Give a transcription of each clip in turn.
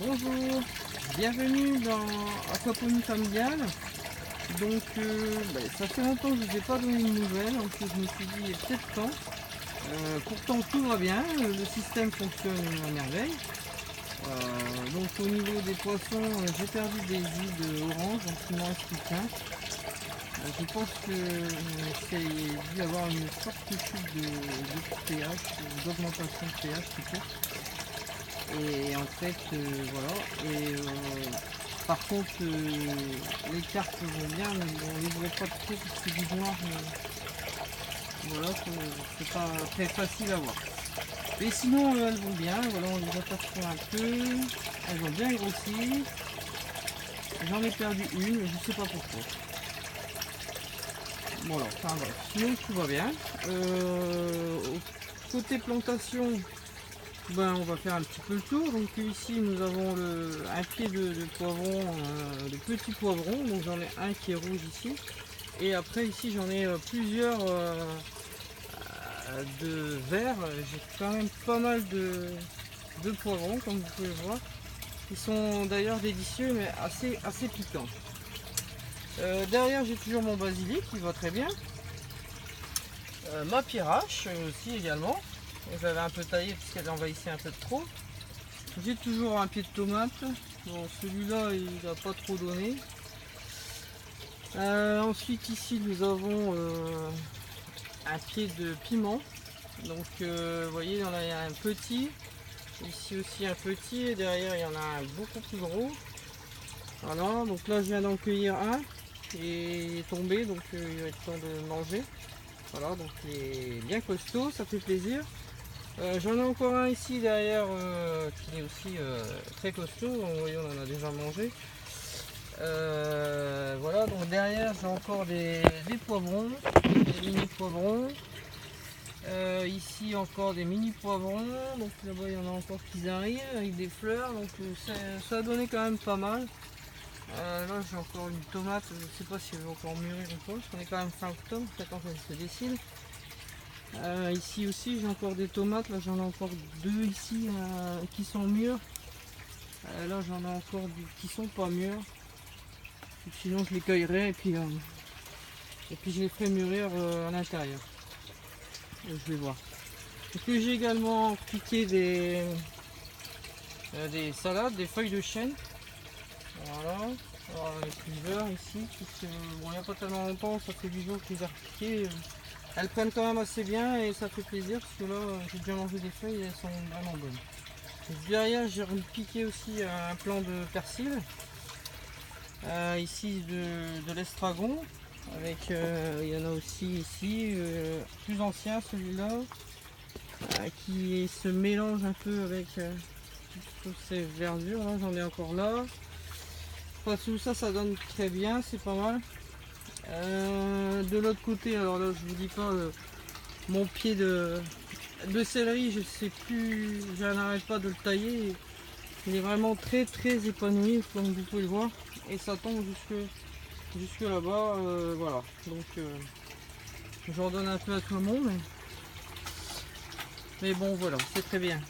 Bonjour, bienvenue dans Aquaponie Familiale. Donc ça fait longtemps que je ne vous ai pas donné de nouvelles, donc je me suis dit il est peut-être temps. Pourtant tout va bien, le système fonctionne à merveille. Donc au niveau des poissons, j'ai perdu des ides orange, donc il m'en reste plus qu'un. Je pense que c'est dû avoir une forte chute de pH, d'augmentation de pH plutôt. Et en fait, voilà. Et par contre, les cartes vont bien, mais bon, on les voit pas trop parce que c'est du noir. Voilà, c'est pas très facile à voir. Et sinon, elles vont bien. Voilà, on les aperçoit un peu. Elles ont bien grossi. J'en ai perdu une, je sais pas pourquoi. Voilà, enfin bref. Sinon, tout va bien. Côté plantation. Ben, on va faire un petit peu le tour. Donc ici nous avons un pied de poivron, de petits poivrons. Donc j'en ai un qui est rouge ici. Et après ici j'en ai plusieurs de verts. J'ai quand même pas mal de poivrons comme vous pouvez voir. Ils sont d'ailleurs délicieux mais assez piquants. Derrière j'ai toujours mon basilic qui va très bien. Ma pierrache aussi également. J'avais un peu taillé parce qu'elle envahissait un peu de trop. J'ai toujours un pied de tomate. Bon, celui-là il n'a pas trop donné. Ensuite ici nous avons un pied de piment. Donc vous voyez, il y en a un petit. Ici aussi un petit. Et derrière il y en a un beaucoup plus gros. Voilà, donc là je viens d'en cueillir un. Il est tombé, donc il va être temps de manger. Voilà, donc il est bien costaud, ça fait plaisir. J'en ai encore un ici derrière qui est aussi très costaud, vous voyez on en a déjà mangé. Voilà, donc derrière j'ai encore des poivrons, des mini poivrons. Ici encore des mini poivrons, donc là-bas il y en a encore qui arrivent avec des fleurs, donc ça a donné quand même pas mal. Là j'ai encore une tomate, je ne sais pas si elle va encore mûrir ou pas, parce qu'on est quand même fin octobre, j'attends qu'elle se décide. Ici aussi j'ai encore des tomates, là j'en ai encore deux ici qui sont mûres. Là j'en ai encore qui sont pas mûres. Sinon je les cueillerai et puis je les ferai mûrir à l'intérieur. Je vais voir. Et puis j'ai également piqué des salades, des feuilles de chêne. Voilà. Alors, plusieurs ici. Bon, il n'y a pas tellement longtemps, ça fait 10 jours que je les ai repiquées. Elles prennent quand même assez bien et ça fait plaisir parce que là j'ai déjà mangé des feuilles et elles sont vraiment bonnes. Et derrière j'ai repiqué aussi un plant de persil. Ici de l'estragon. Avec il y en a aussi ici, plus ancien celui-là, qui se mélange un peu avec toutes ces verdures. J'en ai encore là. Enfin, tout ça, ça donne très bien, c'est pas mal. De l'autre côté, alors là je vous dis pas, mon pied de céleri, je sais plus, je n'arrête pas de le tailler. Il est vraiment très épanoui comme vous pouvez le voir et ça tombe jusque là-bas. Voilà, donc j'en donne un peu à tout le monde. Mais bon voilà, c'est très bien.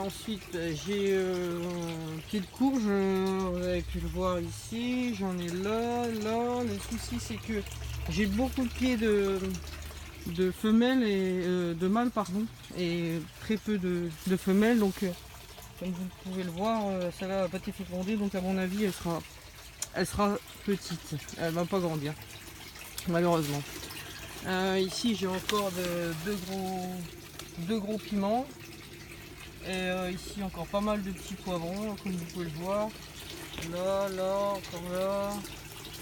Ensuite j'ai un pied de courge, vous avez pu le voir ici, j'en ai là. Le souci c'est que j'ai beaucoup de pieds de femelles et de mâles pardon, et très peu de femelles, donc comme vous pouvez le voir, celle-là n'a pas été fécondée, donc à mon avis elle sera petite, elle va pas grandir malheureusement. Ici j'ai encore deux gros piments. Et ici encore pas mal de petits poivrons comme vous pouvez le voir. Là, encore là.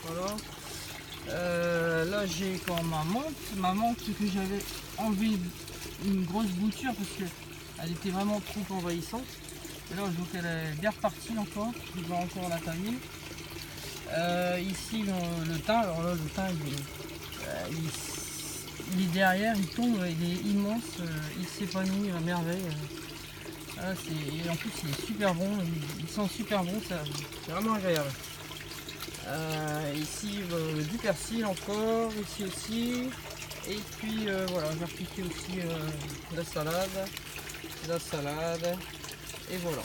Voilà. Là j'ai encore ma menthe que j'avais enlevé une grosse bouture parce qu'elle était vraiment trop envahissante. Et là je vois qu'elle est bien repartie encore. Je vais encore la tailler. Ici le thym, alors là le thym il est derrière, il tombe, il est immense, il s'épanouit à merveille. Et en plus il est super bon, il sent super bon, c'est vraiment agréable. Ici du persil encore, ici aussi. Et puis voilà, j'ai repiqué aussi la salade, et voilà.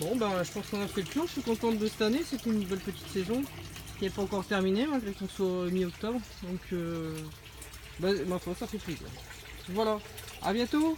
Bon ben je pense qu'on a fait le tour, je suis contente de cette année, c'est une belle petite saison qui n'est pas encore terminée malgré qu'on soit mi-octobre. Donc ma foi ça fait plaisir. Voilà, à bientôt.